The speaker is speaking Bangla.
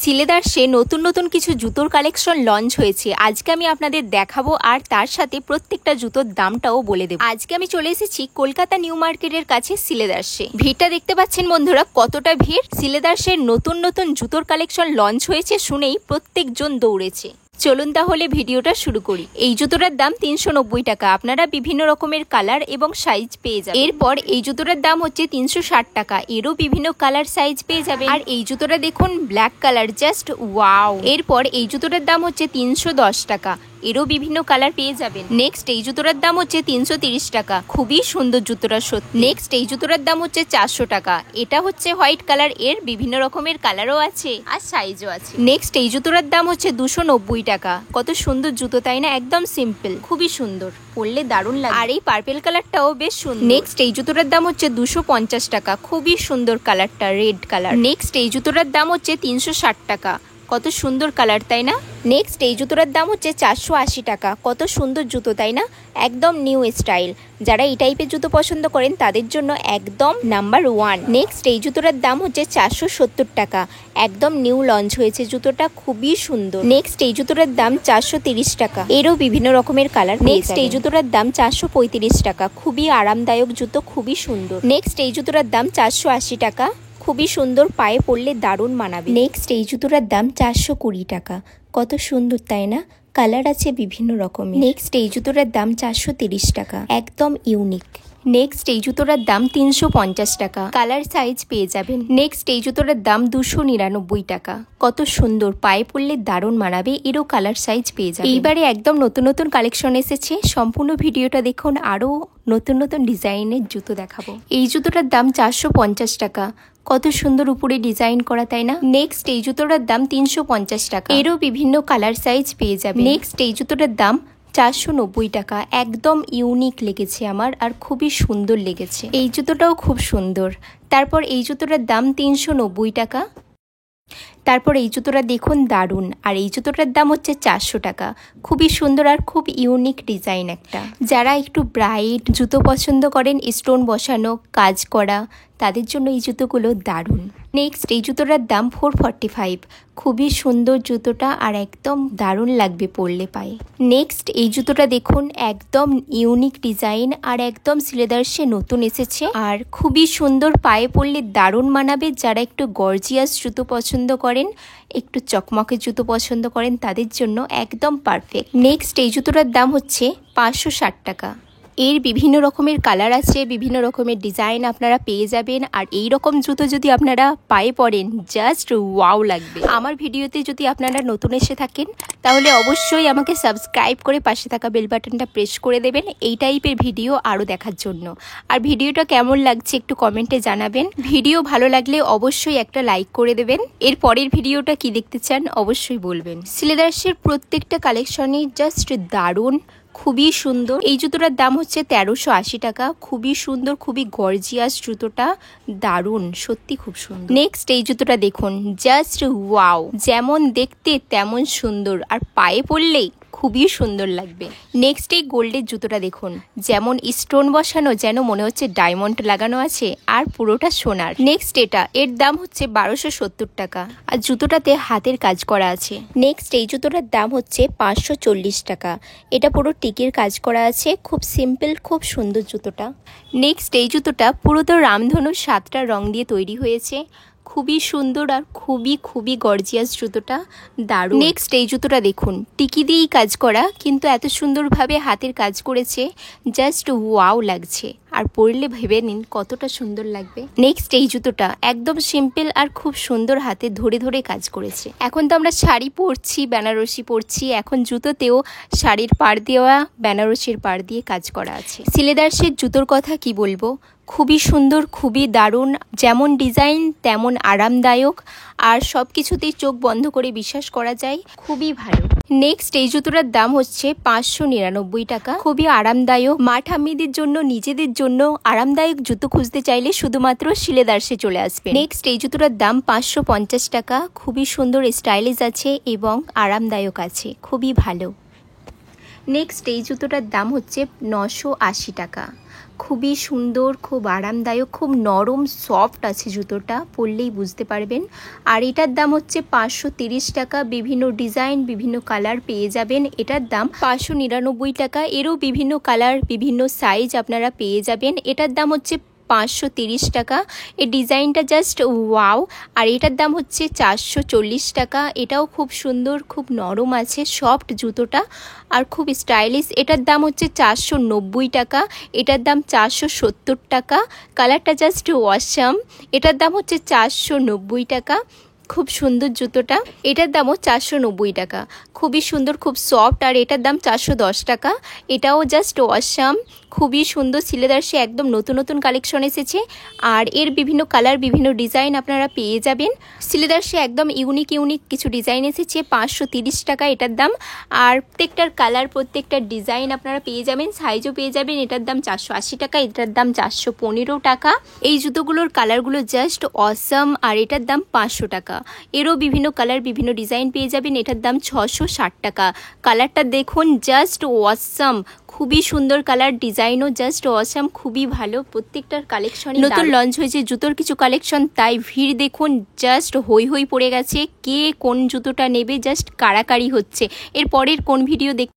সিলেদার্সে নতুন নতুন কিছু জুতোর কালেকশন লঞ্চ হয়েছে। আজকে আমি আপনাদের দেখাবো আর তার সাথে প্রত্যেকটা জুতোর দামটাও বলে দেবো। আজকে আমি চলে এসেছি কলকাতা নিউ মার্কেটের কাছে সিলেদার্সে। ভিড়টা দেখতে পাচ্ছেন বন্ধুরা, কতটা ভিড়। সিলেদার্সের নতুন নতুন জুতোর কালেকশন লঞ্চ হয়েছে শুনেই প্রত্যেকজন দৌড়েছে। চলুন তাহলে ভিডিওটা শুরু করি। এই জুতোটার দাম 390 টাকা। আপনারা বিভিন্ন রকমের কালার এবং সাইজ পেয়ে যাবেন। এরপর এই জুতোটার দাম হচ্ছে 360 টাকা। এরও বিভিন্ন কালার সাইজ পেয়ে যাবেন। আর এই জুতোটা দেখুন, ব্ল্যাক কালার, জাস্ট ওয়াও। এরপর এই জুতোটার দাম হচ্ছে 310 টাকা। এরও বিভিন্ন কালার পেয়ে যাবেন। নেক্সট এই জুতোটার দাম হচ্ছে 330 টাকা। খুবই সুন্দর জুতোটা সত্যি। নেক্সট এই জুতোটার দাম হচ্ছে 400 টাকা। এটা হচ্ছে হোয়াইট কালার, এর বিভিন্ন রকমের কালারও আছে আর সাইজও আছে। নেক্সট এই জুতোটার দাম হচ্ছে 290 টাকা। কত সুন্দর জুতো, তাই না? একদম সিম্পল, খুবই সুন্দর, পরলে দারুণ লাগে। আর এই পার্পেল কালারটাও বেশ সুন্দর। নেক্সট এই জুতোটার দাম হচ্ছে 250 টাকা। খুবই সুন্দর কালারটা, রেড কালার। নেক্সট এই জুতোটার দাম হচ্ছে 360 টাকা। কত সুন্দর কালার, তাই না? নেক্সট এই জুতোটার দাম হচ্ছে 480 টাকা। কত সুন্দর জুতো, তাই না? একদম নিউ স্টাইল। যারা এই টাইপের জুতো পছন্দ করেন তাদের জন্য একদম নাম্বার 1। নেক্সট এই জুতোটার দাম হচ্ছে 470 টাকা। একদম নিউ লঞ্চ হয়েছে জুতোটা, খুবই সুন্দর। নেক্সট এই জুতোটার দাম 430 টাকা। এরও বিভিন্ন রকমের কালার। নেক্সট এই জুতোটার দাম 435 টাকা। খুবই আরামদায়ক জুতো, খুবই সুন্দর। নেক্সট এই জুতোটার দাম 480 টাকা। খুবই সুন্দর, পায়ে পরলে দারুণ মানাবে। নেক্সট এই জুতোটার দাম 420 টাকা। কত সুন্দর, তাই না? কালার আছে বিভিন্ন রকমের। নেক্সট এই জুতোটার দাম 430 টাকা। একদম ইউনিক। নেক্সট এই জুতোটার দাম 350 টাকা। কালার সাইজ পেয়ে যাবেন। নেক্সট এই জুতোটার দাম 299 টাকা। কত সুন্দর, পায়ে পরলে দারুণ মানাবে। এরও কালার সাইজ পেয়ে যাবেন। এইবারে একদম নতুন নতুন কালেকশন এসেছে। সম্পূর্ণ ভিডিওটা দেখুন, আরও নতুন নতুন ডিজাইনের জুতো দেখাবো। এই জুতোটার দাম 450 টাকা। কত সুন্দর উপরে ডিজাইন করা, তাই না? নেক্সট এই জুতোটার দাম 350 টাকা। এরও বিভিন্ন কালার সাইজ পেয়ে যাবে। নেক্সট এই জুতোটার দাম 490 টাকা। একদম ইউনিক লেগেছে আমার, আর খুবই সুন্দর লেগেছে। এই জুতোটাও খুব সুন্দর। তারপর এই জুতোটার দাম 390 টাকা। তারপর এই জুতোটা দেখুন, দারুণ। আর এই জুতোটার দাম হচ্ছে 400 টাকা। খুবই সুন্দর আর খুব ইউনিক ডিজাইন একটা। যারা একটু ব্রাইট জুতো পছন্দ করেন, স্টোন বসানো, কাজ করা, তাদের জন্য এই জুতোগুলো দারুণ। নেক্সট এই জুতোটার দাম 445। খুবই সুন্দর জুতোটা, আর একদম দারুণ লাগবে পরলে পায়ে। নেক্সট এই জুতোটা দেখুন, একদম ইউনিক ডিজাইন, আর একদম সিলেদার্সে নতুন এসেছে, আর খুবই সুন্দর, পায়ে পরলে দারুণ মানাবে। যারা একটু গর্জিয়াস জুতো পছন্দ করেন, একটু চকমকে জুতো পছন্দ করেন, তাদের জন্য একদম পারফেক্ট। নেক্সট এই জুতোটার দাম হচ্ছে 560 টাকা। এর বিভিন্ন রকমের কালার আছে, বিভিন্ন রকমের ডিজাইন আপনারা পেয়ে যাবেন। আর এই রকম জুতো যদি আপনারা পায়ে পরেন, জাস্ট ওয়াও লাগবে। আমার ভিডিওতে যদি আপনারা নতুন এসে থাকেন, তাহলে অবশ্যই আমাকে সাবস্ক্রাইব করে পাশে থাকা বেল বাটনটা প্রেস করে দেবেন এই টাইপের ভিডিও আরও দেখার জন্য। আর ভিডিওটা কেমন লাগছে একটু কমেন্টে জানাবেন। ভিডিও ভালো লাগলে অবশ্যই একটা লাইক করে দেবেন। এর পরের ভিডিওটা কি দেখতে চান অবশ্যই বলবেন। সিলেদার্সের প্রত্যেকটা কালেকশনই জাস্ট দারুণ, খুবই সুন্দর। এই জুতোটার দাম হচ্ছে 1380 টাকা। খুবই সুন্দর, খুবই গর্জিয়াস জুতোটা, দারুণ, সত্যি খুব সুন্দর। নেক্সট এই জুতোটা দেখুন, জাস্ট ওয়াও। যেমন দেখতে তেমন সুন্দর, আর পায়ে পরলেই খুবই সুন্দর লাগবে। নেক্সট এই গোল্ডের জুতোটা দেখুন, যেমন স্টোন বসানো, যেন মনে হচ্ছে ডায়মন্ড লাগানো আছে, আর পুরোটা সোনার। নেক্সট এর দাম হচ্ছে 1270 টাকা। আর জুতোটাতে হাতের কাজ করা আছে। নেক্সট এই জুতোটার দাম হচ্ছে 540 টাকা। এটা পুরো টিকের কাজ করা আছে, খুব সিম্পল, খুব সুন্দর জুতোটা। নেক্সট এই জুতোটা পুরো তো রামধনুর 7টা রং দিয়ে তৈরি হয়েছে। খুবই সুন্দর আর খুবই খুবই গর্জিয়াস জুতোটা, দারুণ। নেক্সট এই জুতোটা দেখুন, টিকি দিয়েই কাজ করা, কিন্তু এত সুন্দরভাবে হাতের কাজ করেছে, জাস্ট ওয়াও লাগছে। আর পরলে ভেবে নিন কতটা সুন্দর লাগবে। নেক্সট এই জুতোটা একদম সিম্পল আর খুব সুন্দর, হাতে ধরে ধরে কাজ করেছে। এখন তো আমরা শাড়ি পরছি, বেনারসি পরছি, এখন জুতোতেও শাড়ির পাড় দেওয়া, বেনারসির পাড় দিয়ে কাজ করা আছে। সিলেদার্সের জুতোর কথা কি বলবো, খুবই সুন্দর, খুবই দারুণ। যেমন ডিজাইন তেমন আরামদায়ক, আর সব কিছুতেই চোখ বন্ধ করে বিশ্বাস করা যায়, খুবই ভালো। নেক্সট এই জুতোটার দাম হচ্ছে 599 টাকা। খুবই আরামদায়ক। মা ঠাম্মিদের জন্য, নিজেদের জন্য আরামদায়ক জুতো খুঁজতে চাইলে শুধুমাত্র সিলেদার্সে চলে আসবে। নেক্সট এই জুতোটার দাম 550 টাকা। খুবই সুন্দর, স্টাইলিশ আছে এবং আরামদায়ক আছে, খুবই ভালো। নেক্সট এই জুতোটার দাম হচ্ছে 980 টাকা। খুবই সুন্দর, খুব আরামদায়ক, খুব নরম সফট আছে জুতোটা, পরলেই বুঝতে পারবেন। আর এটার দাম হচ্ছে 530 টাকা। বিভিন্ন ডিজাইন, বিভিন্ন কালার পেয়ে যাবেন। এটার দাম 599 টাকা। এরও বিভিন্ন কালার, বিভিন্ন সাইজ আপনারা পেয়ে যাবেন। এটার দাম হচ্ছে 530 টাকা। এই ডিজাইনটা জাস্ট ওয়াও। আর এটার দাম হচ্ছে 440 টাকা। এটাও খুব সুন্দর, খুব নরম আছে, সফট জুতোটা আর খুব স্টাইলিশ। এটার দাম হচ্ছে 490 টাকা। এটার দাম 470 টাকা। কালারটা জাস্ট ওয়াসাম। এটার দাম হচ্ছে 490 টাকা। খুব সুন্দর জুতোটা, এটার দামও 490 টাকা। খুবই সুন্দর, খুব সফট। আর এটার দাম 410 টাকা। এটাও জাস্ট অসাম, খুবই সুন্দর। সিলেদার্সে একদম নতুন নতুন কালেকশন এসেছে আর এর বিভিন্ন কালার, বিভিন্ন ডিজাইন আপনারা পেয়ে যাবেন। সিলেদার্সে একদম ইউনিক ইউনিক কিছু ডিজাইন এসেছে। 530 টাকা এটার দাম। আর প্রত্যেকটার কালার, প্রত্যেকটার ডিজাইন আপনারা পেয়ে যাবেন, সাইজও পেয়ে যাবেন। এটার দাম 480 টাকা, এটার দাম 415 টাকা। এই জুতোগুলোর কালারগুলো জাস্ট অসাম। আর এটার দাম 500 টাকা। এরও বিভিন্ন কালার, বিভিন্ন ডিজাইন পেয়ে যাবেন। এটার দাম 660 টাকা। কালারটা দেখুন, জাস্ট অসাম, খুবই সুন্দর কালার, ডিজাইনও জাস্ট অসাম, খুবই ভালো। প্রত্যেকটার কালেকশন নতুন লঞ্চ হয়েছে জুতোর কিছু কালেকশন, তাই ভিড় দেখুন, জাস্ট হই হই পড়ে গেছে। কে কোন জুতোটা নেবে জাস্ট কাড়াকাড়ি হচ্ছে। এর পরের কোন ভিডিও দেখ